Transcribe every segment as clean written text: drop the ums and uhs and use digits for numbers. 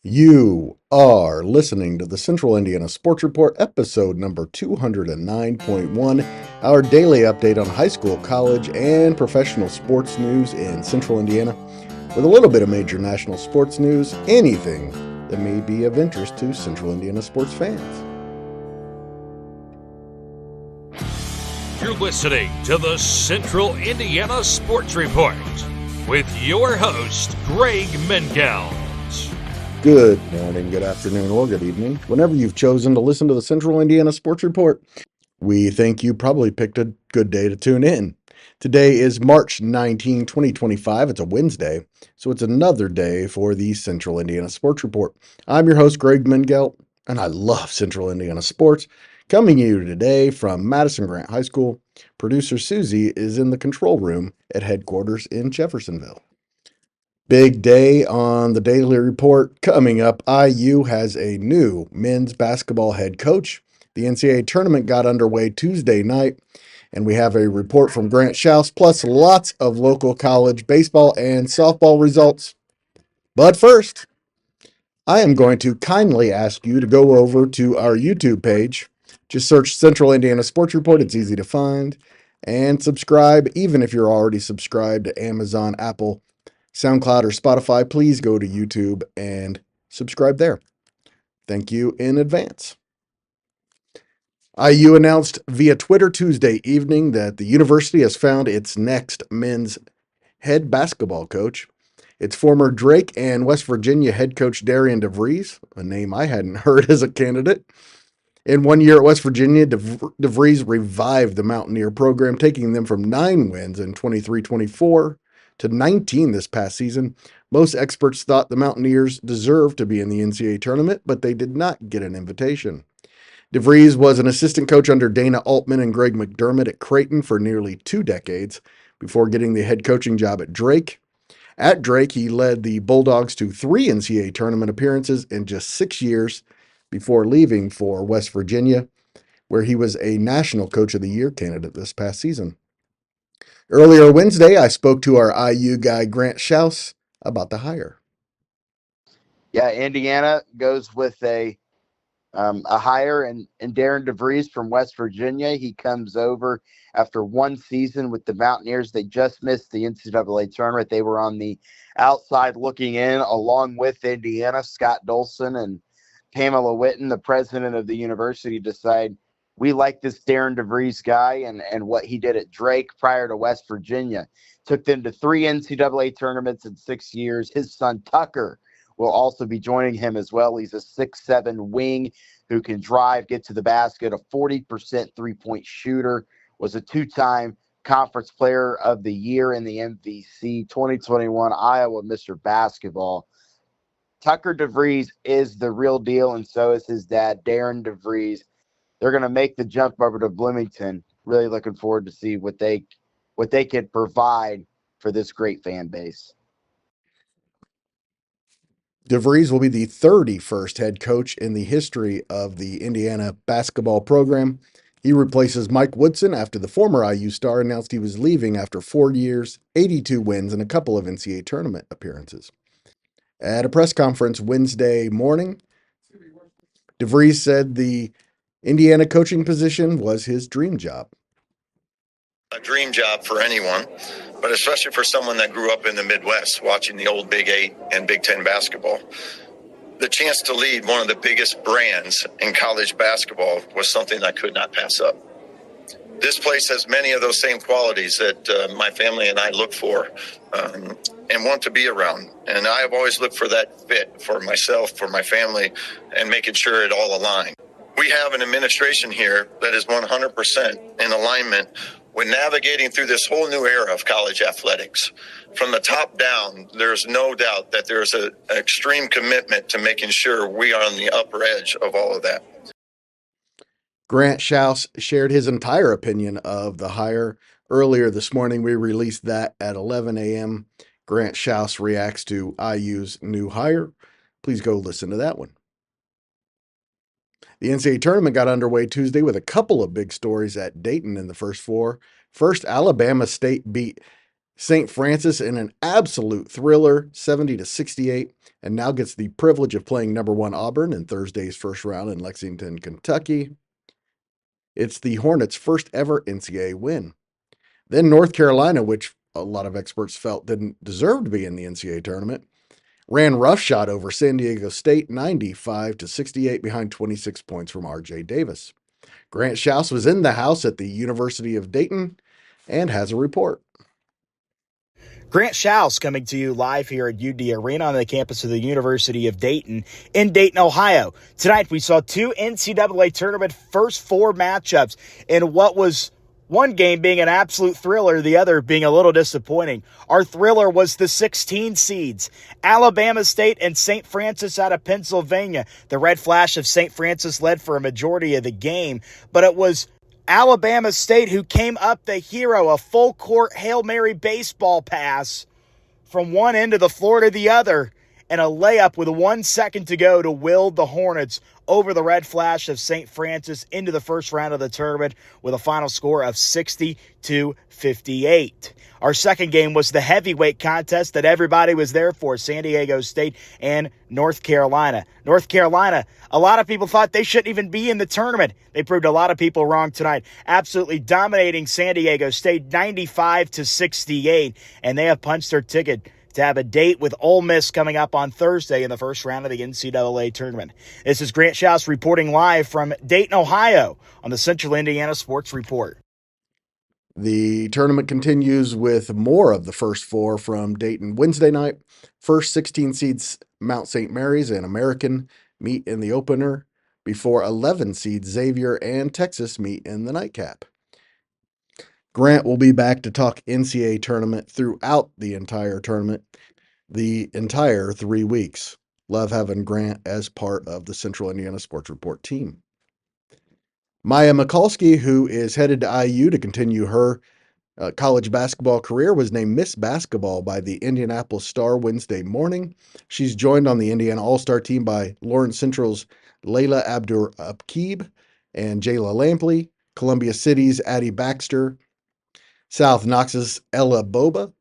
You are listening to the Central Indiana Sports Report, episode number 209.1, our daily update on high school, college, and professional sports news in Central Indiana, with a little bit of major national sports news, anything that may be of interest to Central Indiana sports fans. You're listening to the Central Indiana Sports Report with your host, Greg Mengel. Good morning, good afternoon, or good evening, whenever you've chosen to listen to the Central Indiana Sports Report. We think you probably picked a good day to tune in. Today is March 19, 2025. It's a Wednesday, so it's another day for the Central Indiana Sports Report. I'm your host, Greg Mengel, and I love Central Indiana sports. Coming to you today from Madison Grant High School, producer Susie is in the control room at headquarters in Jeffersonville. Big day on the Daily Report coming up. IU has a new men's basketball head coach. The NCAA tournament got underway Tuesday night, and we have a report from Grant Schaus, plus lots of local college baseball and softball results. But first, I am going to kindly ask you to go over to our YouTube page. Just search Central Indiana Sports Report. It's easy to find. And subscribe, even if you're already subscribed to Amazon, Apple, SoundCloud, or Spotify. Please go to YouTube and subscribe there. Thank you in advance. IU announced via Twitter Tuesday evening that the university has found its next men's head basketball coach. It's former Drake and West Virginia head coach Darian DeVries, a name I hadn't heard as a candidate. In 1 year at West Virginia, DeVries revived the Mountaineer program, taking them from 9 wins in 23-24 to 19 this past season. Most experts thought the Mountaineers deserved to be in the NCAA tournament, but they did not get an invitation. DeVries was an assistant coach under Dana Altman and Greg McDermott at Creighton for nearly 2 decades before getting the head coaching job at Drake. At Drake, he led the Bulldogs to 3 NCAA tournament appearances in just 6 years before leaving for West Virginia, where he was a National Coach of the Year candidate this past season. Earlier Wednesday, I spoke to our IU guy, Grant Schaus, about the hire. Yeah, Indiana goes with a hire and Darren DeVries from West Virginia. He comes over after 1 season with the Mountaineers. They just missed the NCAA tournament. They were on the outside looking in, along with Indiana. Scott Dolson and Pamela Witten, the president of the university, decide we like this Darren DeVries guy and what he did at Drake prior to West Virginia. Took them to 3 NCAA tournaments in 6 years. His son Tucker will also be joining him as well. He's a 6'7" wing who can drive, get to the basket, a 40% three-point shooter, was a 2-time Conference Player of the Year in the MVC, 2021 Iowa Mr. Basketball. Tucker DeVries is the real deal, and so is his dad, Darren DeVries. They're going to make the jump over to Bloomington. Really looking forward to see what they can provide for this great fan base. DeVries will be the 31st head coach in the history of the Indiana basketball program. He replaces Mike Woodson after the former IU star announced he was leaving after 4 years, 82 wins, and a couple of NCAA tournament appearances. At a press conference Wednesday morning, DeVries said the Indiana coaching position was his dream job. A dream job for anyone, but especially for someone that grew up in the Midwest watching the old Big 8 and Big 10 basketball. The chance to lead one of the biggest brands in college basketball was something I could not pass up. This place has many of those same qualities that my family and I look for and want to be around. And I have always looked for that fit for myself, for my family, and making sure it all aligned. We have an administration here that is 100% in alignment with navigating through this whole new era of college athletics. From the top down, there's no doubt that there's an extreme commitment to making sure we are on the upper edge of all of that. Grant Schaus shared his entire opinion of the hire. Earlier this morning, we released that at 11 a.m. Grant Schaus reacts to IU's new hire. Please go listen to that one. The NCAA tournament got underway Tuesday with a couple of big stories at Dayton in the first 4. First, Alabama State beat St. Francis in an absolute thriller, 70-68. and now gets the privilege of playing number 1 Auburn in Thursday's first round in Lexington, Kentucky. It's the Hornets' first ever NCAA win. Then North Carolina, which a lot of experts felt didn't deserve to be in the NCAA tournament, ran roughshod over San Diego State 95-68 behind 26 points from R.J. Davis. Grant Schaus was in the house at the University of Dayton and has a report. Grant Schaus coming to you live here at UD Arena on the campus of the University of Dayton in Dayton, Ohio. Tonight we saw 2 NCAA tournament first 4 matchups in what was one game being an absolute thriller, the other being a little disappointing. Our thriller was the 16 seeds, Alabama State and St. Francis out of Pennsylvania. The Red Flash of St. Francis led for a majority of the game, but it was Alabama State who came up the hero, a full court Hail Mary baseball pass from one end of the floor to the other, and a layup with 1 second to go to will the Hornets over the Red Flash of St. Francis into the first round of the tournament with a final score of 60-58. Our second game was the heavyweight contest that everybody was there for, San Diego State and North Carolina. North Carolina, a lot of people thought they shouldn't even be in the tournament. They proved a lot of people wrong tonight, absolutely dominating San Diego State 95-68, and they have punched their ticket to have a date with Ole Miss coming up on Thursday in the first round of the NCAA tournament. This is Grant Schaus reporting live from Dayton, Ohio on the Central Indiana Sports Report. The tournament continues with more of the first 4 from Dayton Wednesday night. First 16 seeds Mount St. Mary's and American meet in the opener before 11 seeds Xavier and Texas meet in the nightcap. Grant will be back to talk NCAA tournament throughout the entire tournament, the entire 3 weeks. Love having Grant as part of the Central Indiana Sports Report team. Maya Mikulski, who is headed to IU to continue her college basketball career, was named Miss Basketball by the Indianapolis Star Wednesday morning. She's joined on the Indiana All-Star team by Lawrence Central's Layla Abdur-Akib and Jayla Lampley, Columbia City's Addie Baxter, South Knox's Ella Boba,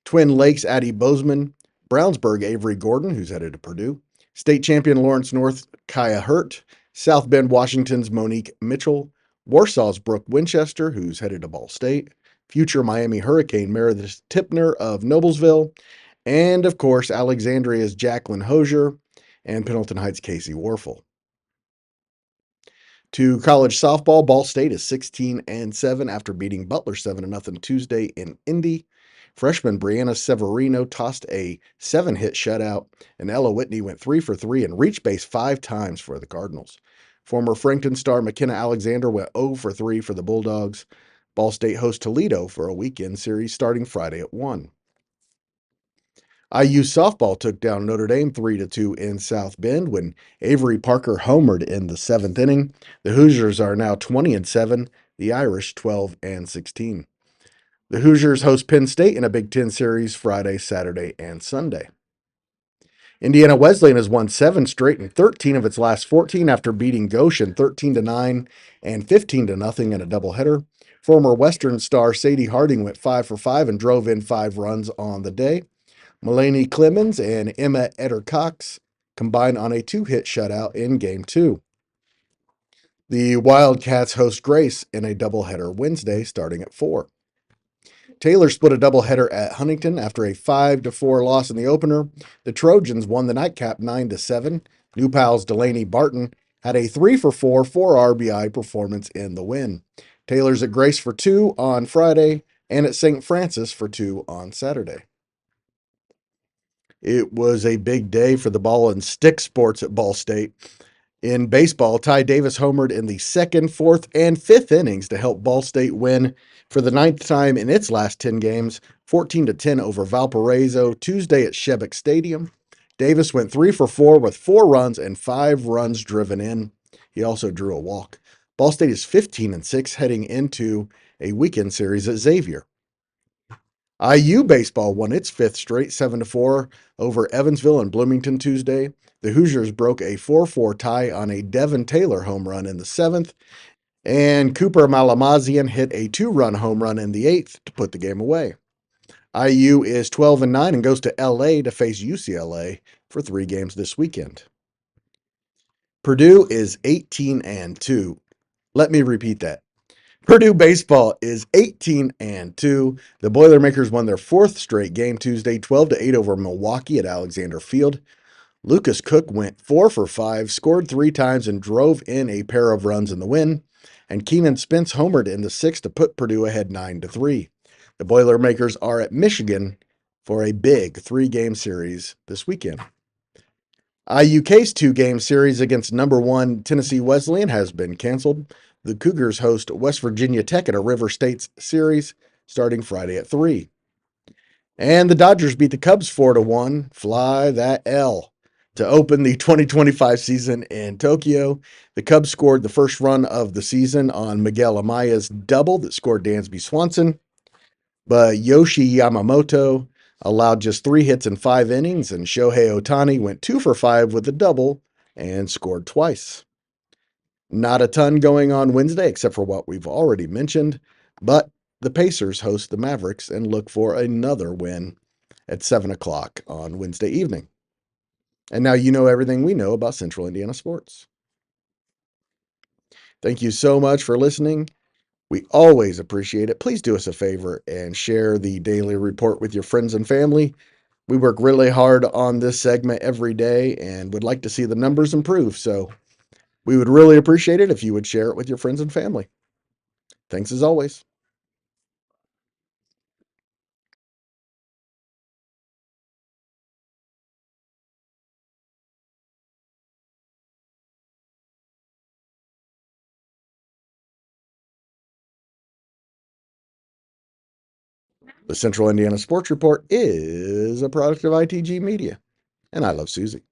Twin Lakes Addie Bozeman, Brownsburg Avery Gordon, who's headed to Purdue, state champion Lawrence North Kaya Hurt, South Bend Washington's Monique Mitchell, Warsaw's Brooke Winchester, who's headed to Ball State, future Miami Hurricane Meredith Tipner of Noblesville, and of course Alexandria's Jacqueline Hosier and Pendleton Heights' Casey Warfel. To college softball, Ball State is 16-7 after beating Butler 7-0 Tuesday in Indy. Freshman Brianna Severino tossed a 7-hit shutout, and Ella Whitney went 3 for 3 and reached base 5 times for the Cardinals. Former Frankton star McKenna Alexander went 0 for 3 for the Bulldogs. Ball State hosts Toledo for a weekend series starting Friday at 1. IU softball took down Notre Dame 3-2 in South Bend when Avery Parker homered in the 7th inning. The Hoosiers are now 20-7, the Irish 12-16. The Hoosiers host Penn State in a Big Ten series Friday, Saturday, and Sunday. Indiana Wesleyan has won 7 straight and 13 of its last 14 after beating Goshen 13-9 and 15-0 in a doubleheader. Former Western star Sadie Harding went 5 for 5 and drove in 5 runs on the day. Mulaney Clemens and Emma Etter-Cox combined on a 2-hit shutout in Game 2. The Wildcats host Grace in a doubleheader Wednesday starting at 4. Taylor split a doubleheader at Huntington after a 5-4 loss in the opener. The Trojans won the nightcap 9-7. New Pal's Delaney Barton had a 3 for 4 RBI performance in the win. Taylor's at Grace for 2 on Friday and at St. Francis for 2 on Saturday. It was a big day for the ball and stick sports at Ball State. In baseball, Ty Davis homered in the 2nd, 4th, and 5th innings to help Ball State win for the 9th time in its last 10 games, 14-10 over Valparaiso Tuesday at Shebeck Stadium. Davis went 3 for 4 with 4 runs and 5 runs driven in. He also drew a walk. Ball State is 15-6 heading into a weekend series at Xavier. IU baseball won its 5th straight 7-4 over Evansville and Bloomington Tuesday. The Hoosiers broke a 4-4 tie on a Devin Taylor home run in the 7th, and Cooper Malamazian hit a 2-run home run in the 8th to put the game away. IU is 12-9 and goes to LA to face UCLA for 3 games this weekend. Purdue is 18-2. Let me repeat that. Purdue baseball is 18-2. The Boilermakers won their 4th straight game Tuesday, 12-8 over Milwaukee at Alexander Field. Lucas Cook went 4 for 5, scored 3 times, and drove in a pair of runs in the win. And Keenan Spence homered in the 6th to put Purdue ahead 9-3. The Boilermakers are at Michigan for a big 3-game series this weekend. IUK's 2-game series against number 1 Tennessee Wesleyan has been canceled. The Cougars host West Virginia Tech at a River States series starting Friday at 3. And the Dodgers beat the Cubs 4-1. Fly that L. To open the 2025 season in Tokyo. The Cubs scored the first run of the season on Miguel Amaya's double that scored Dansby Swanson. But Yoshi Yamamoto allowed just 3 hits in 5 innings, and Shohei Ohtani went 2 for 5 with a double and scored twice. Not a ton going on Wednesday except for what we've already mentioned, but the Pacers host the Mavericks and look for another win at 7 o'clock on Wednesday evening. And now you know everything we know about Central Indiana sports. Thank you so much for listening. We always appreciate it. Please do us a favor and share the daily report with your friends and family. We work really hard on this segment every day and would like to see the numbers improve. So we would really appreciate it if you would share it with your friends and family. Thanks as always. The Central Indiana Sports Report is a product of ITG Media, and I love Susie.